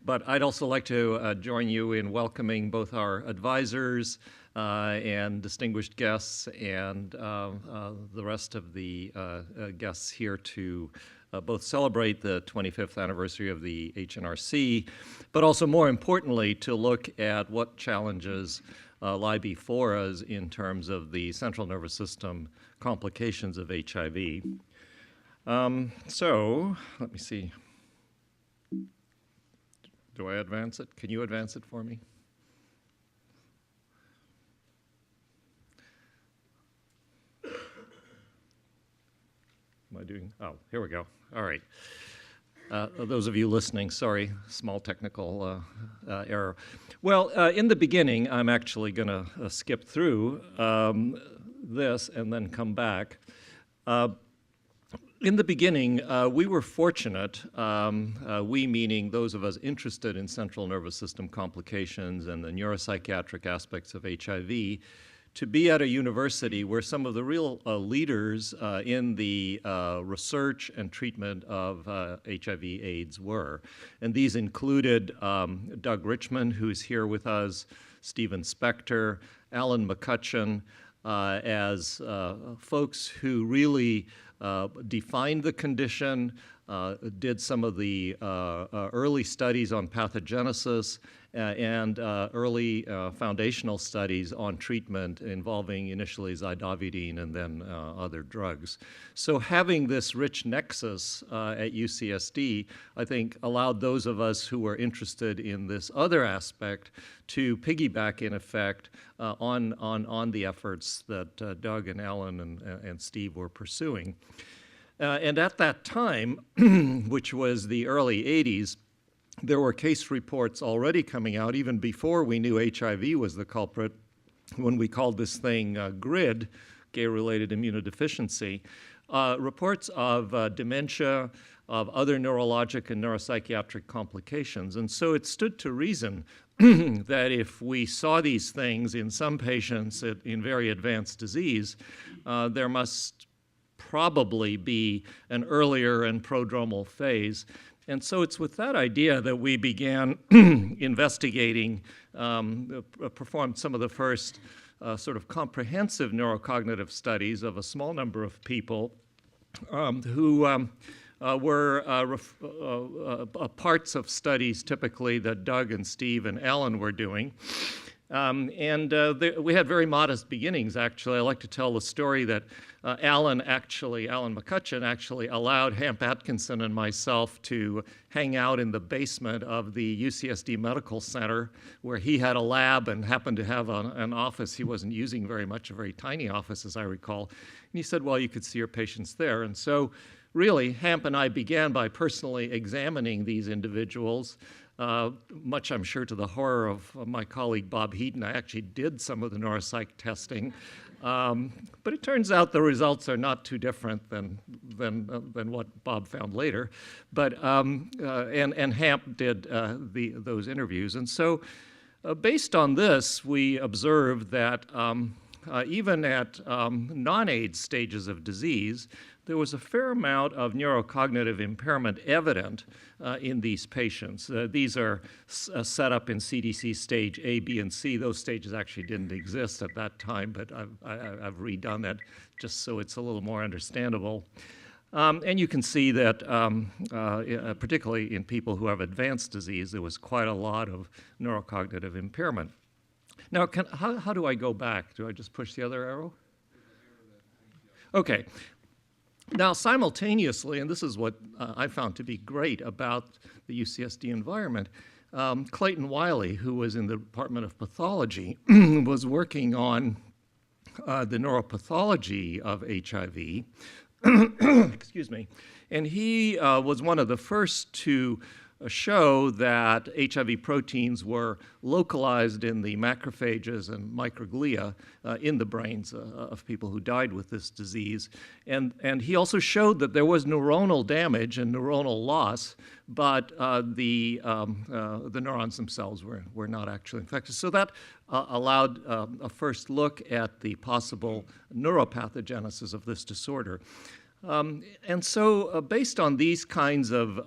But I'd also like to join you in welcoming both our advisors and distinguished guests and the rest of the guests here to both celebrate the 25th anniversary of the HNRC, but also more importantly to look at what challenges lie before us in terms of the central nervous system complications of HIV. So let me see. Do I advance it? Can you advance it for me? Am I doing? Oh, here we go. All right. Those of you listening, sorry, small technical error. Well, in the beginning, I'm actually going to skip through this and then come back. In the beginning, we were fortunate, we meaning those of us interested in central nervous system complications and the neuropsychiatric aspects of HIV, to be at a university where some of the real leaders in the research and treatment of HIV/AIDS were. And these included Doug Richmond, who's here with us, Stephen Spector, Alan McCutcheon, as folks who really defined the condition, did some of the early studies on pathogenesis and early foundational studies on treatment involving initially zidovudine and then other drugs. So having this rich nexus at UCSD, I think, allowed those of us who were interested in this other aspect to piggyback, in effect, on the efforts that Doug and Alan and Steve were pursuing. And at that time, which was the early 80s, there were case reports already coming out, even before we knew HIV was the culprit, when we called this thing GRID, gay-related immunodeficiency, reports of dementia, of other neurologic and neuropsychiatric complications. And so it stood to reason that if we saw these things in some patients in very advanced disease, there must probably be an earlier and prodromal phase. And so it's with that idea that we began investigating, performed some of the first sort of comprehensive neurocognitive studies of a small number of people who were parts of studies typically that Doug and Steve and Alan were doing. We had very modest beginnings, actually. I like to tell the story that Alan McCutcheon actually allowed Hamp Atkinson and myself to hang out in the basement of the UCSD Medical Center, where he had a lab and happened to have an office he wasn't using very much, a very tiny office, as I recall. And he said, well, you could see your patients there. And so really, Hamp and I began by personally examining these individuals. Much, I'm sure, to the horror of my colleague Bob Heaton. I actually did some of the neuropsych testing. But it turns out the results are not too different than what Bob found later. But, and Hamp did those interviews. And so based on this, we observed that even at non-AIDS stages of disease, there was a fair amount of neurocognitive impairment evident in these patients. These are set up in CDC stage A, B, and C. Those stages actually didn't exist at that time, but I've redone that just so it's a little more understandable. And you can see that, particularly in people who have advanced disease, there was quite a lot of neurocognitive impairment. Now, how do I go back? Do I just push the other arrow? Okay. Now, simultaneously, and this is what I found to be great about the UCSD environment, Clayton Wiley, who was in the Department of Pathology, was working on the neuropathology of HIV. Excuse me. And he was one of the first to show that HIV proteins were localized in the macrophages and microglia in the brains of people who died with this disease. And he also showed that there was neuronal damage and neuronal loss, but the neurons themselves were not actually infected. So that allowed a first look at the possible neuropathogenesis of this disorder. And so based on these kinds of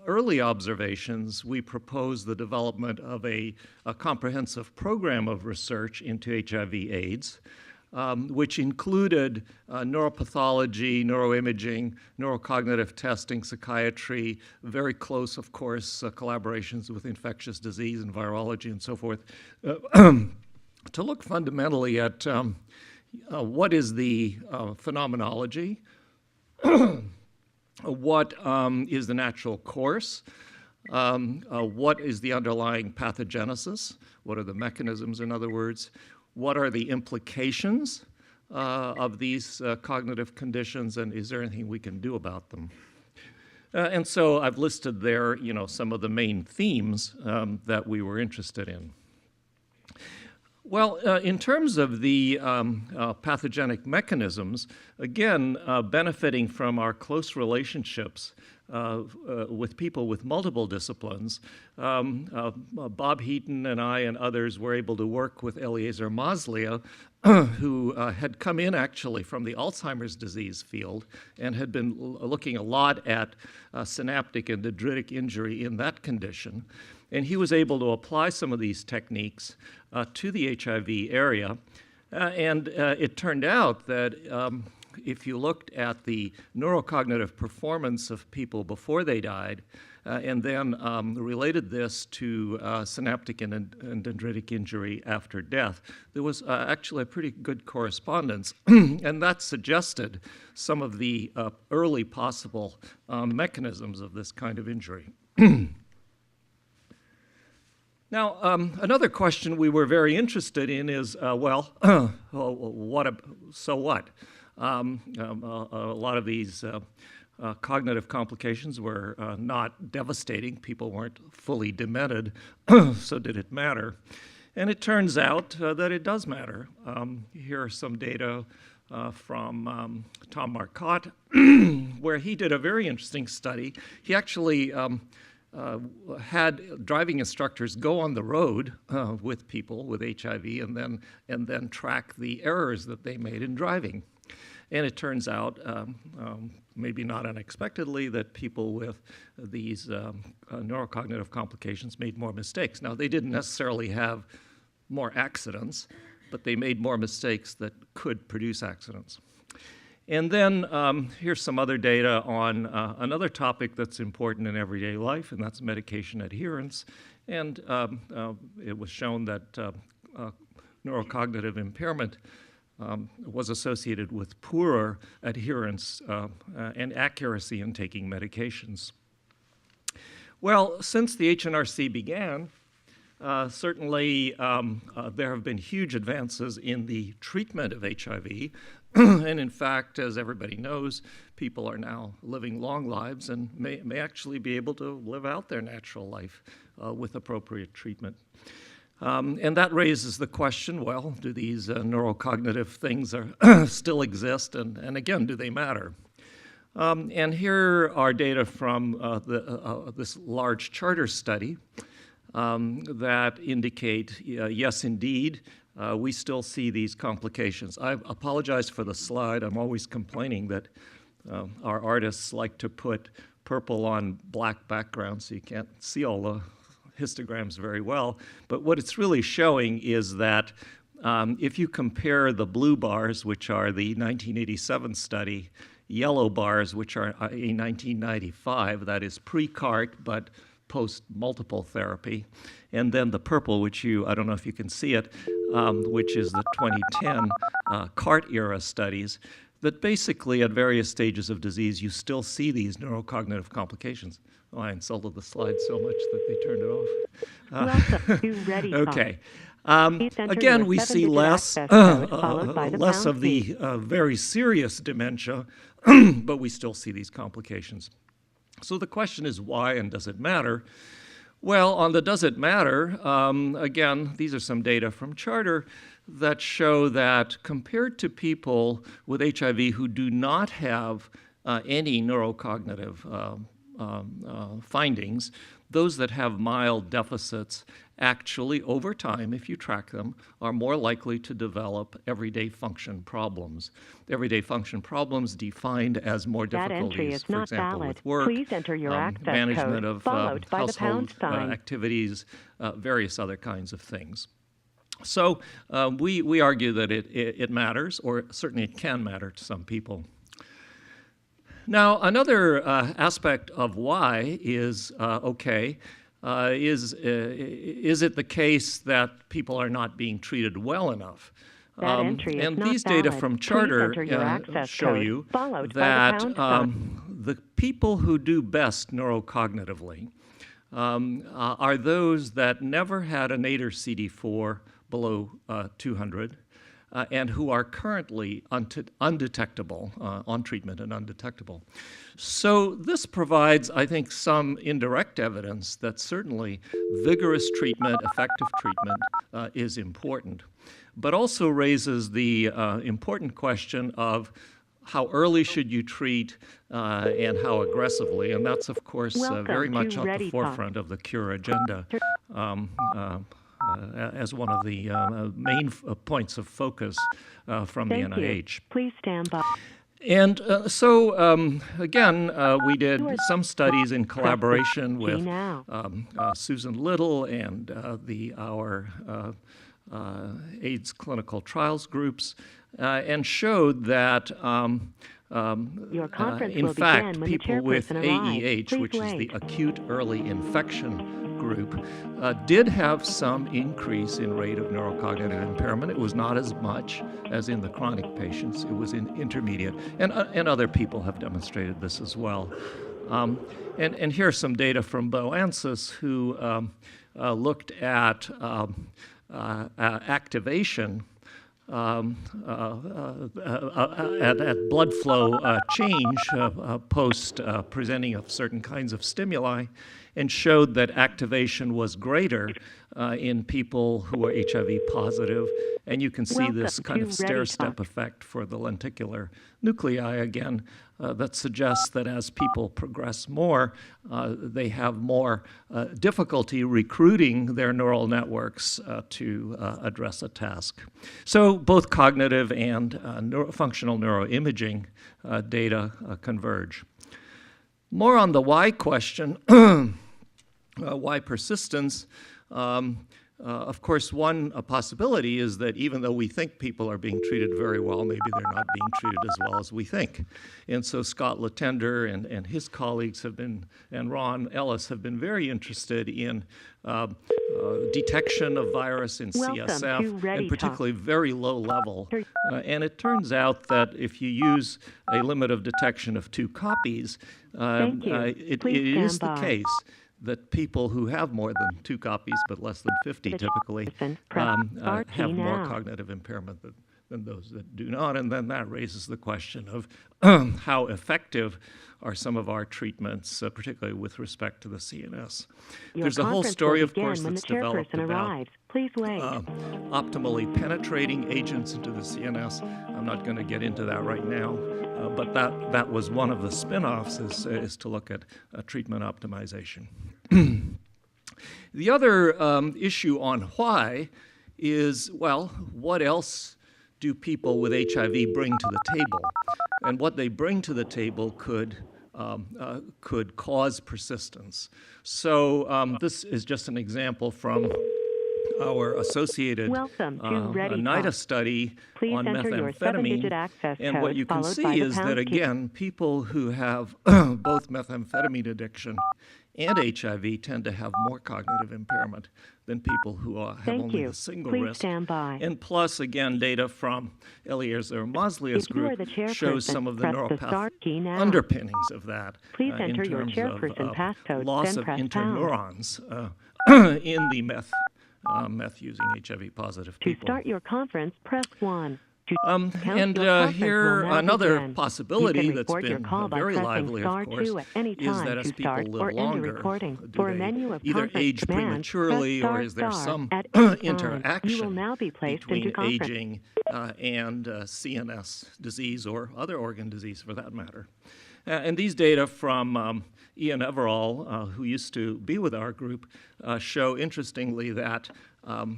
early observations, we proposed the development of a comprehensive program of research into HIV/AIDS, which included neuropathology, neuroimaging, neurocognitive testing, psychiatry, very close, of course, collaborations with infectious disease and virology and so forth, to look fundamentally at what is the phenomenology, what is the natural course, what is the underlying pathogenesis, what are the mechanisms, in other words, what are the implications of these cognitive conditions, and is there anything we can do about them? And so I've listed there, some of the main themes that we were interested in. Well, in terms of the pathogenic mechanisms, again, benefiting from our close relationships with people with multiple disciplines, Bob Heaton and I and others were able to work with Eliezer Maslia, who had come in actually from the Alzheimer's disease field and had been looking a lot at synaptic and dendritic injury in that condition. And he was able to apply some of these techniques to the HIV area. And it turned out that if you looked at the neurocognitive performance of people before they died, and then related this to synaptic and dendritic injury after death, there was actually a pretty good correspondence. And that suggested some of the early possible mechanisms of this kind of injury. Now, another question we were very interested in is, so what? A lot of these cognitive complications were not devastating. People weren't fully demented, so did it matter? And it turns out that it does matter. Here are some data from Tom Marcotte, where he did a very interesting study. He actually had driving instructors go on the road with people with HIV and then track the errors that they made in driving. And it turns out, maybe not unexpectedly, that people with these neurocognitive complications made more mistakes. Now, they didn't necessarily have more accidents, but they made more mistakes that could produce accidents. And then here's some other data on another topic that's important in everyday life, and that's medication adherence. And it was shown that neurocognitive impairment was associated with poorer adherence and accuracy in taking medications. Well, since the HNRC began, certainly there have been huge advances in the treatment of HIV. And in fact, as everybody knows, people are now living long lives and may actually be able to live out their natural life with appropriate treatment. And that raises the question, well, do these neurocognitive things still exist? And again, do they matter? And here are data from this large charter study that indicate, yes, indeed, we still see these complications. I apologize for the slide. I'm always complaining that our artists like to put purple on black background so you can't see all the histograms very well. But what it's really showing is that if you compare the blue bars, which are the 1987 study, yellow bars, which are a 1995, that is pre-CART, but post-multiple therapy, and then the purple, which I don't know if you can see it, which is the 2010 CART-era studies, that basically at various stages of disease, you still see these neurocognitive complications. Oh, I insulted the slide so much that they turned it off. Welcome to Ready. Okay. Again, we see less of the very serious dementia, but we still see these complications. So the question is why, and does it matter? Well, on the does it matter, again, these are some data from Charter that show that compared to people with HIV who do not have any neurocognitive findings, those that have mild deficits actually, over time, if you track them, are more likely to develop everyday function problems. Everyday function problems defined as more difficulties, for example, with work, Please enter your access management code, of followed by the household # activities, various other kinds of things. So we argue that it matters, or certainly it can matter to some people. Now, another aspect of why is, is it the case that people are not being treated well enough? And these data from Charter show you that the people who do best neurocognitively are those that never had a nadir CD4 below 200 and who are currently undetectable, on treatment and undetectable. So this provides, I think, some indirect evidence that certainly vigorous treatment, effective treatment is important, but also raises the important question of how early should you treat and how aggressively, and that's, of course, very much at the forefront of the cure agenda as one of the main points of focus from the NIH. Please stand by. And again, we did some studies in collaboration with Susan Little and our AIDS clinical trials groups, and showed that in fact, people with AEH, which is the acute early infection group, did have some increase in rate of neurocognitive impairment. It was not as much as in the chronic patients. It was in intermediate, and other people have demonstrated this as well. And here's some data from Bo Ansis, who looked at activation at blood flow change post presenting of certain kinds of stimuli, and showed that activation was greater in people who are HIV positive. And you can see this kind of stair-step effect for the lenticular nuclei again that suggests that as people progress more, they have more difficulty recruiting their neural networks to address a task. So both cognitive and functional neuroimaging data converge. More on the why question, why persistence. Of course, one possibility is that even though we think people are being treated very well, maybe they're not being treated as well as we think. And so Scott Latender and his colleagues have been, and Ron Ellis have been very interested in detection of virus in CSF, and particularly very low level. And it turns out that if you use a limit of detection of 2 copies, it is the case that people who have more than 2 copies, but less than 50 typically, have more cognitive impairment than those that do not. And then that raises the question of how effective are some of our treatments, particularly with respect to the CNS. There's a whole story, of course, that's developed about optimally penetrating agents into the CNS. I'm not going to get into that right now, but that was one of the spin-offs is to look at treatment optimization. The other issue on why is, well, what else do people with HIV bring to the table? And what they bring to the table could cause persistence. So this is just an example from our associated NIDA study on methamphetamine. And what you can see is that, again, people who have both methamphetamine addiction and HIV tend to have more cognitive impairment than people who have only a single risk. And plus, again, data from Eliezer Maslia's group shows some of the neuropathic underpinnings of that in terms of loss of interneurons in the meth-using HIV-positive people. To start your conference, press 1. And here, another possibility that's been very lively, of course, is that as people live longer, do they either age prematurely, or is there some interaction between aging and CNS disease or other organ disease for that matter? And these data from Ian Everall, who used to be with our group, show interestingly that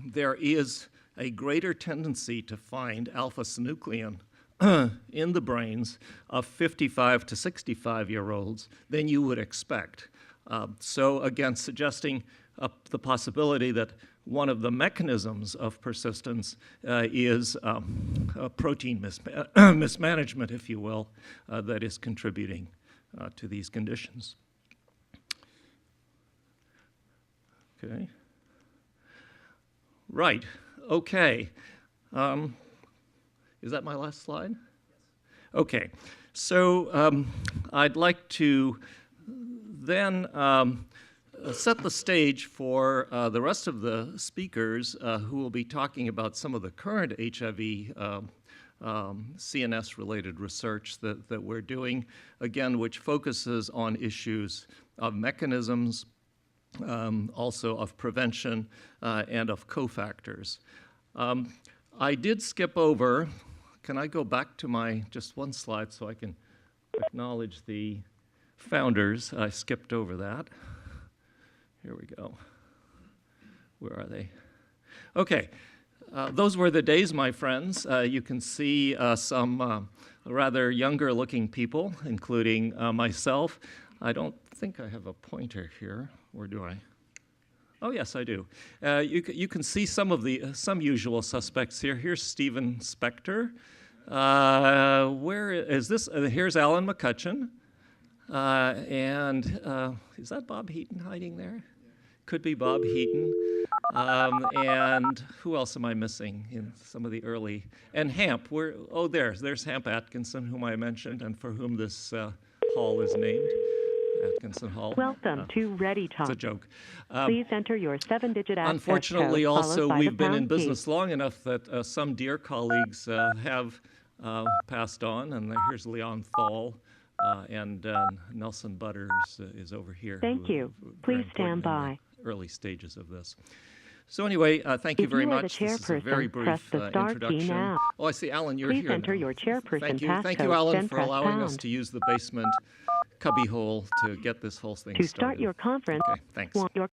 there is a greater tendency to find alpha-synuclein in the brains of 55 to 65-year-olds than you would expect. So again, suggesting the possibility that one of the mechanisms of persistence is protein mismanagement, if you will, that is contributing to these conditions. Okay. Right. Okay. Is that my last slide? Okay. So I'd like to then set the stage for the rest of the speakers who will be talking about some of the current HIV CNS-related research that we're doing, again, which focuses on issues of mechanisms, also of prevention, and of cofactors. I did skip over. Can I go back to just one slide so I can acknowledge the founders? I skipped over that. Here we go. Where are they? Okay. Those were the days, my friends. You can see some rather younger-looking people, including myself. I don't think I have a pointer here, or do I? Oh, yes, I do. You can see some usual suspects here. Here's Stephen Spector. Where is this? Here's Alan McCutcheon. And is that Bob Heaton hiding there? Could be Bob Heaton. And who else am I missing in some of the early? And Hamp. There's Hamp Atkinson, whom I mentioned, and for whom this hall is named. Atkinson Hall. Welcome to Ready Talk. It's a joke. Please enter your 7-digit access Unfortunately, code, also, followed by we've the been in pound key. business long enough that some dear colleagues have passed on, and here's Leon Thal, and Nelson Butters is over here. Thank you. Please stand by. Early stages of this. So anyway, thank you very much. If you are the This is a very chairperson, brief press the star key introduction. now. Oh, I see, Alan, you're Please here enter now. your chairperson Thank you, passcode, Alan, then for press allowing us pound. to use the basement cubbyhole to get this whole thing To started. start your conference, Okay, thanks. want your